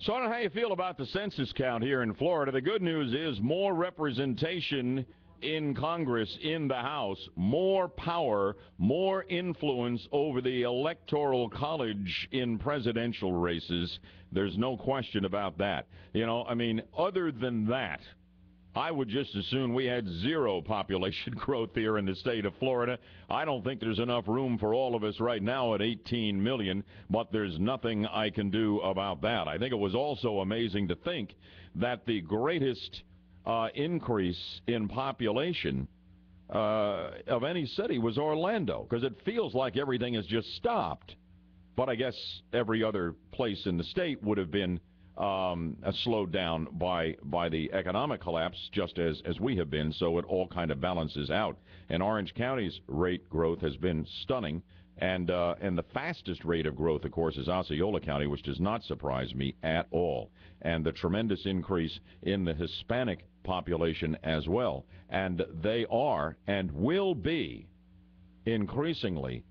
So I don't know how you feel about the census count here in Florida. The good news is more representation in Congress, in the House, more power, more influence over the Electoral College in presidential races. There's no question about that. Other than that, I would just as soon we had zero population growth here in the state of Florida. I don't think there's enough room for all of us right now at 18 million, but there's nothing I can do about that. I think it was also amazing to think that the greatest increase in population of any city was Orlando, because it feels like everything has just stopped. But I guess every other place in the state would have been slowed down by the economic collapse, just as we have been, so it all kind of balances out. And Orange County's rate growth has been stunning, and the fastest rate of growth, of course, is Osceola County, which does not surprise me at all. And the tremendous increase in the Hispanic population as well. And they are and will be increasingly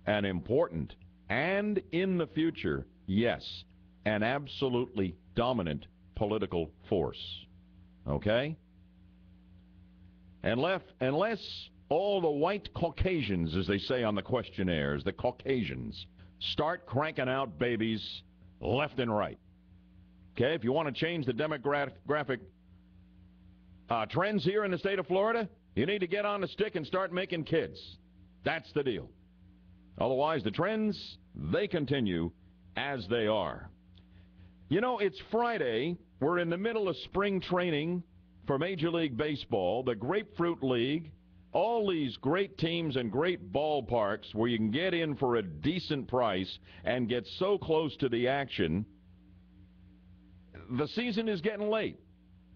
an important and, in the future, yes, an absolutely dominant political force. Okay? Unless all the white Caucasians, as they say on the questionnaires, the Caucasians, start cranking out babies left and right. Okay? If you want to change the demographic trends here in the state of Florida, you need to get on the stick and start making kids. That's the deal. Otherwise, the trends, they continue as they are. It's Friday. We're in the middle of spring training for Major League Baseball, the Grapefruit League, all these great teams and great ballparks where you can get in for a decent price and get so close to the action. The season is getting late,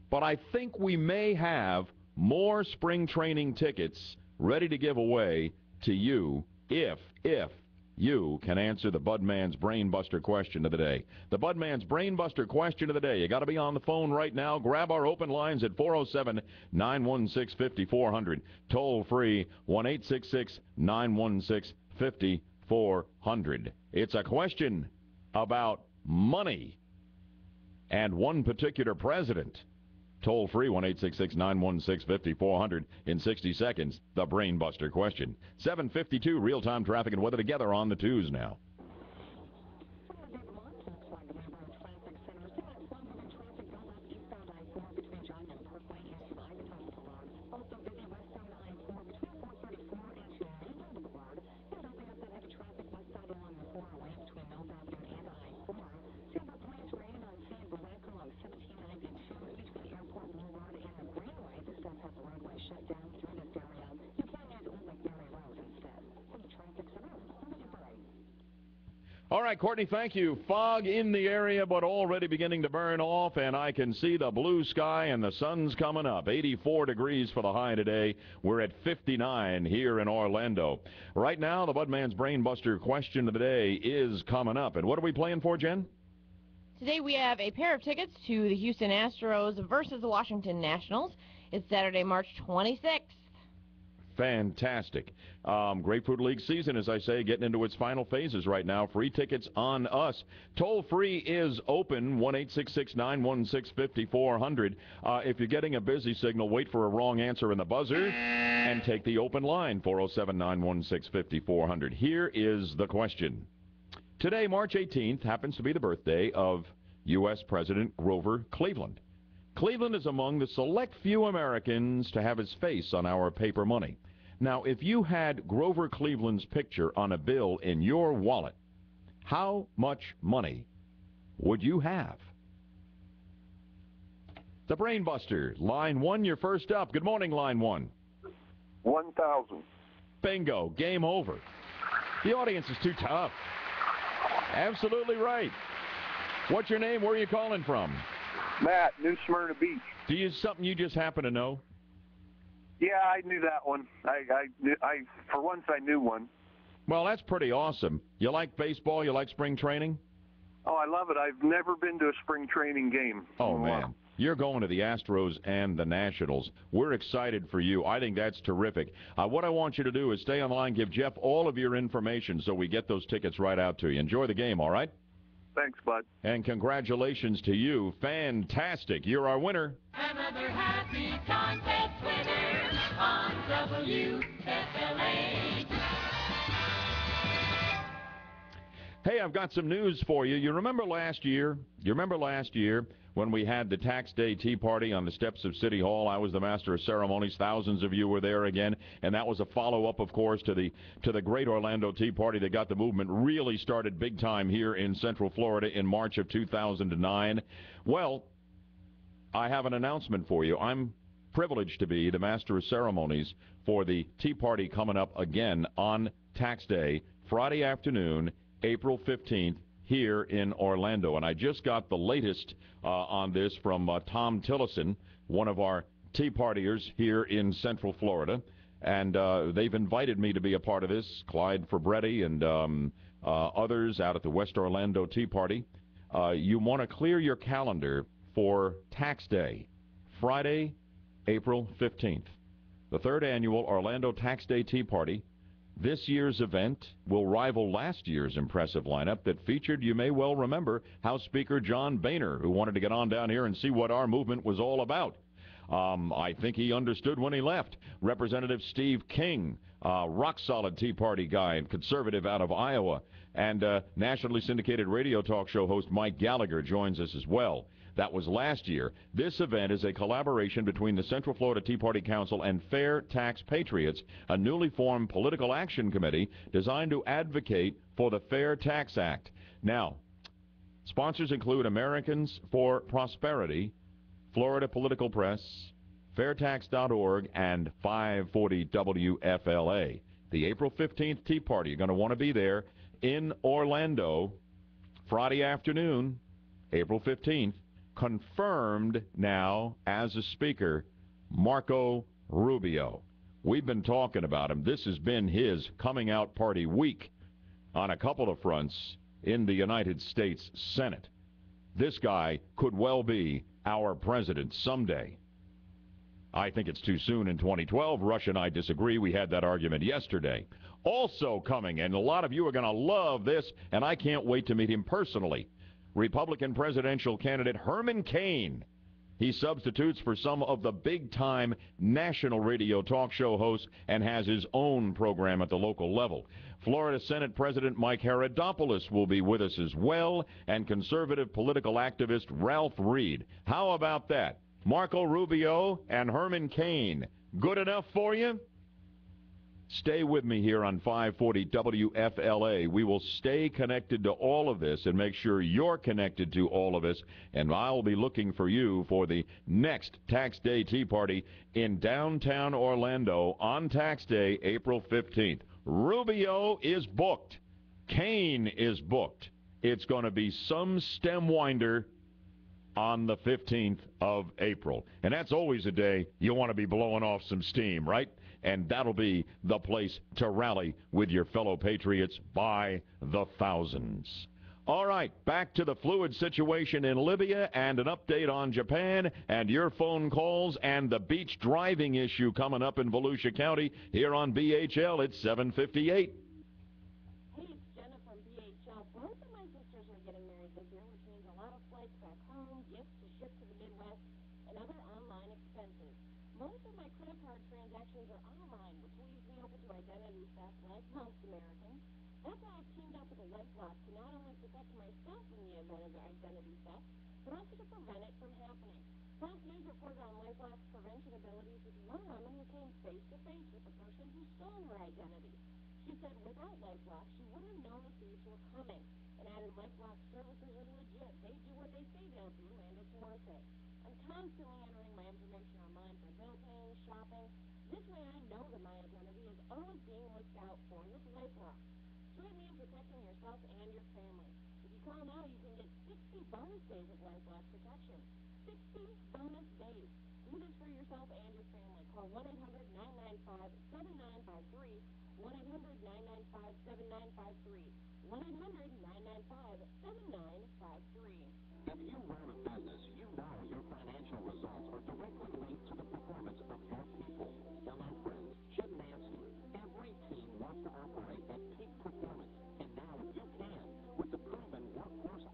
but I think we may have more spring training tickets ready to give away to you if you can answer the Budman's Brainbuster question of the day. The Budman's Brainbuster question of the day. You got to be on the phone right now. Grab our open lines at 407-916-5400. Toll free 1-866-916-5400. It's a question about money and one particular president. Toll free 1-866-916-5400 in 60 seconds. The Brainbuster question. 7:52 real-time traffic and weather together on the twos now. All right, Courtney, thank you. Fog in the area, but already beginning to burn off, and I can see the blue sky and the sun's coming up. 84 degrees for the high today. We're at 59 here in Orlando. Right now, the Budman's Brainbuster question of the day is coming up. And what are we playing for, Jen? Today we have a pair of tickets to the Houston Astros versus the Washington Nationals. It's Saturday, March 26th. Fantastic. Grapefruit League season, as I say, getting into its final phases right now. Free tickets on us. Toll free is open, 1-866-916-5400. If you're getting a busy signal, wait for a wrong answer in the buzzer and take the open line, 407-916-5400. Here is the question. Today, March 18th, happens to be the birthday of U.S. President Grover Cleveland. Cleveland is among the select few Americans to have his face on our paper money. Now, if you had Grover Cleveland's picture on a bill in your wallet, how much money would you have? The Brainbuster, line one, you're first up. Good morning, line one. 1,000. Bingo, game over. The audience is too tough. Absolutely right. What's your name? Where are you calling from? Matt, New Smyrna Beach. Something you just happen to know? Yeah, I knew that one. I for once I knew one. Well, that's pretty awesome. You like baseball? You like spring training? Oh, I love it. I've never been to a spring training game. Oh, man. You're going to the Astros and the Nationals. We're excited for you. I think that's terrific. What I want you to do is stay on the line, give Jeff all of your information so we get those tickets right out to you. Enjoy the game, all right? Thanks, bud. And congratulations to you. Fantastic. You're our winner. Another happy contest winner on WFLA. Hey, I've got some news for you. You remember last year? When we had the Tax Day Tea Party on the steps of City Hall? I was the master of ceremonies. Thousands of you were there again, and that was a follow-up, of course, to the Great Orlando Tea Party that got the movement really started big time here in Central Florida in March of 2009. Well, I have an announcement for you. I'm privileged to be the master of ceremonies for the Tea Party coming up again on Tax Day, Friday afternoon, April 15th, here in Orlando. And I just got the latest on this from Tom Tillison, one of our Tea Partiers here in Central Florida. And they've invited me to be a part of this, Clyde Fabretti and others out at the West Orlando Tea Party. You want to clear your calendar for Tax Day, Friday, April 15th. The third annual Orlando Tax Day Tea Party. This year's event will rival last year's impressive lineup that featured, you may well remember, House Speaker John Boehner, who wanted to get on down here and see what our movement was all about. I think he understood when he left. Representative Steve King, rock-solid Tea Party guy and conservative out of Iowa, and nationally syndicated radio talk show host Mike Gallagher joins us as well. That was last year. This event is a collaboration between the Central Florida Tea Party Council and Fair Tax Patriots, a newly formed political action committee designed to advocate for the Fair Tax Act. Now, sponsors include Americans for Prosperity, Florida Political Press, fairtax.org, and 540 WFLA. The April 15th Tea Party, you're going to want to be there in Orlando, Friday afternoon, April 15th. Confirmed now as a speaker, Marco Rubio. We've been talking about him. This has been his coming out party week on a couple of fronts in the United States Senate. This guy could well be our president someday. I think it's too soon in 2012. Rush and I disagree. We had that argument yesterday. Also coming, and a lot of you are going to love this, and I can't wait to meet him personally, Republican presidential candidate Herman Cain. He substitutes for some of the big-time national radio talk show hosts and has his own program at the local level. Florida Senate President Mike Herodopoulos will be with us as well, and conservative political activist Ralph Reed. How about that? Marco Rubio and Herman Cain. Good enough for you? Stay with me here on 540 WFLA. We will stay connected to all of this and make sure you're connected to all of this. And I'll be looking for you for the next Tax Day Tea Party in downtown Orlando on Tax Day, April 15th. Rubio is booked. Cain is booked. It's going to be some stem winder on the 15th of April. And that's always a day you want to be blowing off some steam, right? And that'll be the place to rally with your fellow patriots by the thousands. All right, back to the fluid situation in Libya and an update on Japan and your phone calls and the beach driving issue coming up in Volusia County here on BHL. It's 7:58. Hey, it's Jenna from BHL. Both of my sisters are getting married this year, which means a lot of flights back home, gifts to ship to the Midwest, and other online expenses. Most of my credit card transactions are online, which leaves me open to identity theft like most Americans. That's why I've teamed up with a LifeLock to not only protect myself in the event of identity theft, but also to prevent it from happening. Fox News reported on LifeLock's prevention abilities as one woman who came face-to-face with the person who stole her identity. She said without LifeLock, she wouldn't have known the thieves were coming, and added LifeLock services are legit. They do what they say they'll do, and it's worth it. I'm constantly entering my information online for bill paying, shopping. This way I know that my identity is always being looked out for with LifeLock. Join me in protecting yourself and your family. If you call now, you can get 60 bonus days of LifeLock protection. 60 bonus days. Do this for yourself and your family. Call 1-800-995-7953. 1-800-995-7953. 1-800-995-7953. If you run a business, you know your financial results are directly linked to the performance of your people. Hello, friends. Jim Nancy. Every team wants to operate at peak performance, and now you can with the proven Workforce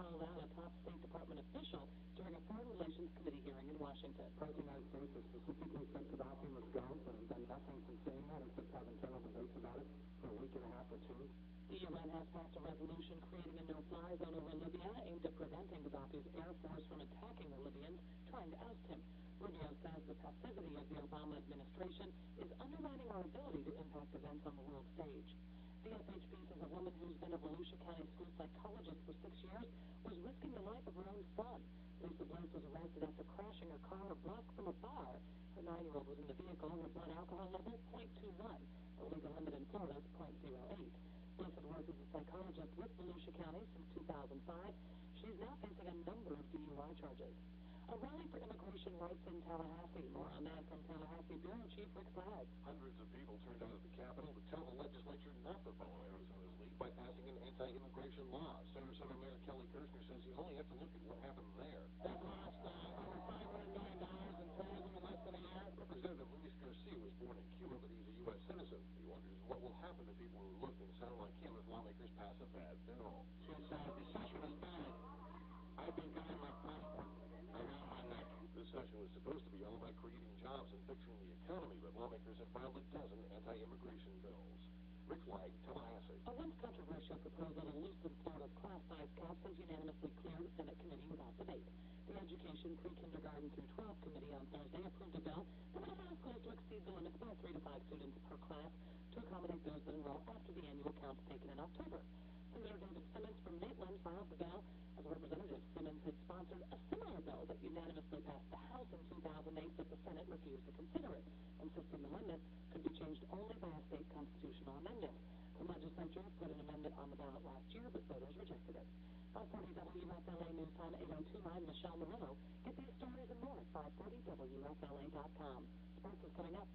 called out a top State Department official during a Foreign Relations Committee hearing in Washington. The President of the United States has specifically said Gaddafi must go, but has done nothing since saying that, except have internal debates about it for a week and a half or two. The UN has passed a resolution creating a no-fly zone over Libya aimed at preventing Gaddafi's air force from attacking the Libyans trying to oust him. Rubio says the passivity of the Obama administration is undermining our ability to impact events on the world stage. The FHB says a woman who's been a Volusia County school psychologist for 6 years was risking the life of her own son. Lisa Bliss was arrested after crashing her car a block from a bar. Her 9-year-old was in the vehicle. Her blood alcohol level, 0.21. The legal limit in Florida is 0.08. Bliss had worked as a psychologist with Volusia County since 2005. She's now facing a number of DUI charges. A rally for immigration rights in Tallahassee. More on that from Tallahassee Bureau Chief Rick Flagg. Hundreds of people turned out at the Capitol to tell the legislature not to follow Arizona's lead by passing an anti-immigration law. Senator Mayor Kelly Kirshner says you only have to look at what happened there. That lost over $500 million in tourism in less than a year. Representative Luis Garcia was born in Cuba, but he's a U.S. citizen. He wonders what will happen to people who look and sound like him if lawmakers pass a bad bill. Since the session is bad, I've been getting my passport around my neck. This session was supposed to be all about creating jobs and fixing the economy, but lawmakers have filed a dozen anti-immigration bills. Rick Flagg, Tallahassee. A once controversial proposal to loosen Florida's class size caps was unanimously cleared the Senate committee without debate. The Education Pre-Kindergarten through 12 Committee on Thursday approved a bill that would allow schools to exceed the limits by 3 to 5 students per class to accommodate those that enroll after the annual count taken in October. Senator David Simmons from Maitland filed the bill. As Representative Simmons had sponsored a similar bill that unanimously passed the House in 2008, but the Senate refused to consider it, insisting the limits could be changed only by a state constitutional amendment. The legislature put an amendment on the ballot last year, but voters rejected it. 540 WFLA News Time 8:02. I'm Michelle Moreno. Get these stories and more at 540WFLA.com. Sports is coming up.